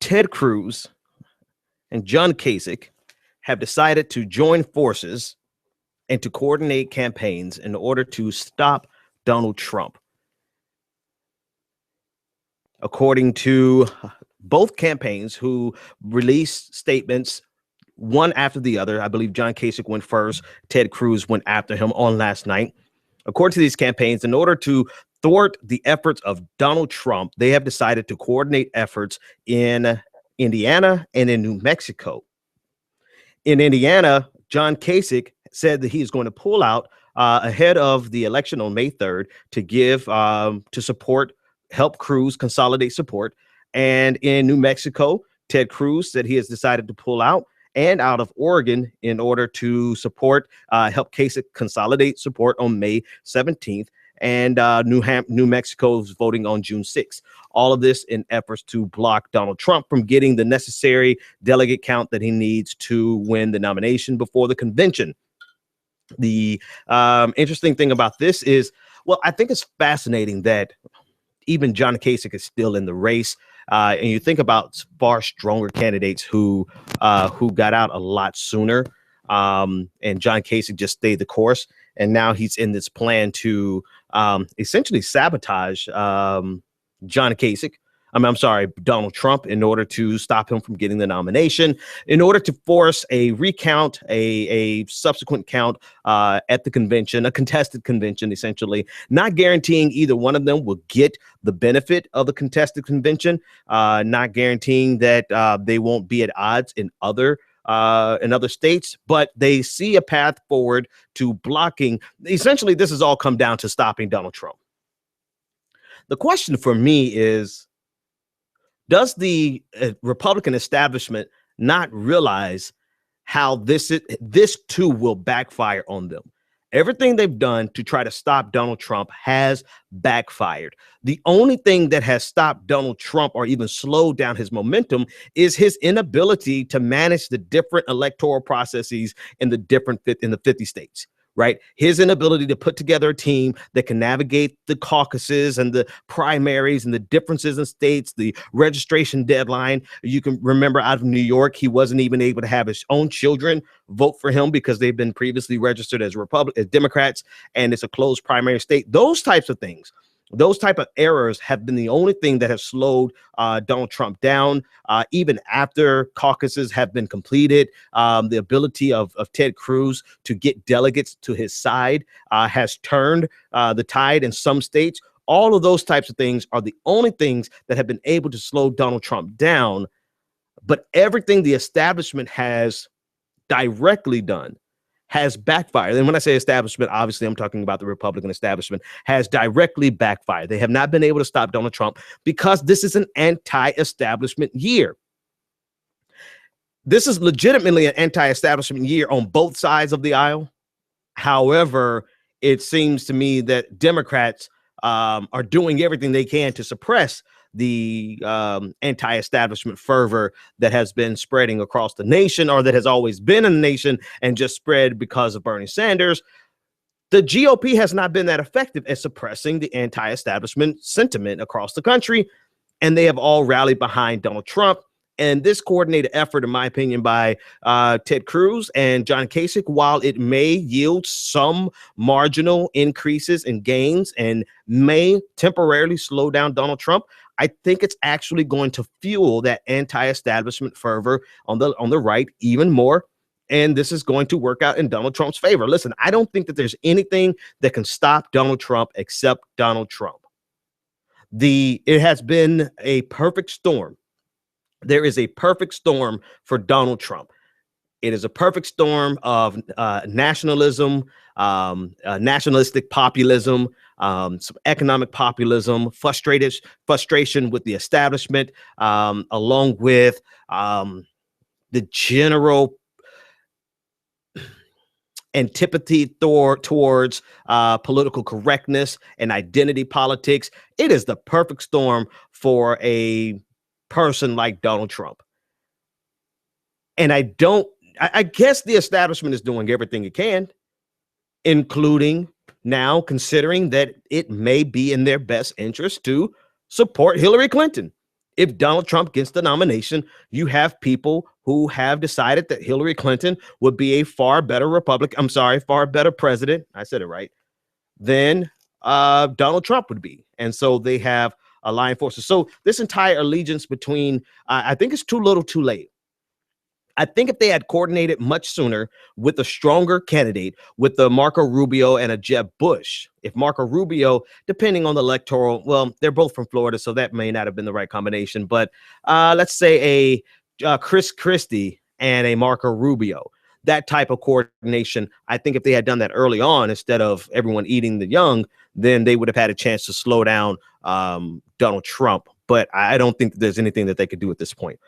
Ted Cruz and John Kasich have decided to join forces and to coordinate campaigns in order to stop Donald Trump. According to both campaigns, who released statements one after the other. I believe John Kasich went first. Ted Cruz went after him on last night. According to these campaigns, in order to thwart the efforts of Donald Trump, they have decided to coordinate efforts in Indiana and in New Mexico. In Indiana, John Kasich said that he's going to pull out ahead of the election on May 3rd to give to support, help Cruz consolidate support. And in New Mexico, Ted Cruz said he has decided to pull out and out of Oregon in order to support, help Kasich consolidate support on May 17th. And New Mexico's voting on June 6th. All of this in efforts to block Donald Trump from getting the necessary delegate count that he needs to win the nomination before the convention. The interesting thing about this is, well, I think it's fascinating that even John Kasich is still in the race. And you think about far stronger candidates who got out a lot sooner. And John Kasich just stayed the course. And now he's in this plan to essentially sabotage John Kasich. Donald Trump, in order to stop him from getting the nomination, in order to force a recount, a subsequent count at the convention, a contested convention, essentially, not guaranteeing either one of them will get the benefit of the contested convention, not guaranteeing that they won't be at odds in other states, but they see a path forward to blocking. Essentially, this has all come down to stopping Donald Trump. The question for me is, does the Republican establishment not realize how this too will backfire on them? Everything they've done to try to stop Donald Trump has backfired. The only thing that has stopped Donald Trump or even slowed down his momentum is his inability to manage the different electoral processes in the 50 states. Right? His inability to put together a team that can navigate the caucuses and the primaries and the differences in states, the registration deadline. You can remember out of New York, he wasn't even able to have his own children vote for him because they've been previously registered as Democrats, and it's a closed primary state. Those types of things. Those type of errors have been the only thing that have slowed Donald Trump down, even after caucuses have been completed. The ability of Ted Cruz to get delegates to his side has turned the tide in some states. All of those types of things are the only things that have been able to slow Donald Trump down. But everything the establishment has directly done has backfired. And when I say establishment, obviously I'm talking about the Republican establishment, has directly backfired. They have not been able to stop Donald Trump because this is an anti-establishment year. This is legitimately an anti-establishment year on both sides of the aisle. However, it seems to me that Democrats are doing everything they can to suppress the anti-establishment fervor that has been spreading across the nation, or that has always been in the nation and just spread because of Bernie Sanders. The GOP has not been that effective at suppressing the anti-establishment sentiment across the country, and they have all rallied behind Donald Trump. And this coordinated effort, in my opinion, by Ted Cruz and John Kasich, while it may yield some marginal increases in gains and may temporarily slow down Donald Trump, I think it's actually going to fuel that anti-establishment fervor on the right even more. And this is going to work out in Donald Trump's favor. Listen, I don't think that there's anything that can stop Donald Trump except Donald Trump. It has been a perfect storm. There is a perfect storm for Donald Trump. It is a perfect storm of nationalism, nationalistic populism, some economic populism, frustration with the establishment, along with the general antipathy towards political correctness and identity politics. It is the perfect storm for a person like Donald Trump. And I guess the establishment is doing everything it can, including now considering that it may be in their best interest to support Hillary Clinton. if Donald Trump gets the nomination, you have people who have decided that Hillary Clinton would be a far better far better president. I said it right. Than Donald Trump would be. And so they have aligned forces. So this entire allegiance between, I think it's too little too late. I think if they had coordinated much sooner with a stronger candidate, with the Marco Rubio and a Jeb Bush, if Marco Rubio, depending on the electoral, well, they're both from Florida, so that may not have been the right combination. But let's say a Chris Christie and a Marco Rubio, that type of coordination, I think if they had done that early on, instead of everyone eating the young, then they would have had a chance to slow down Donald Trump. But I don't think that there's anything that they could do at this point.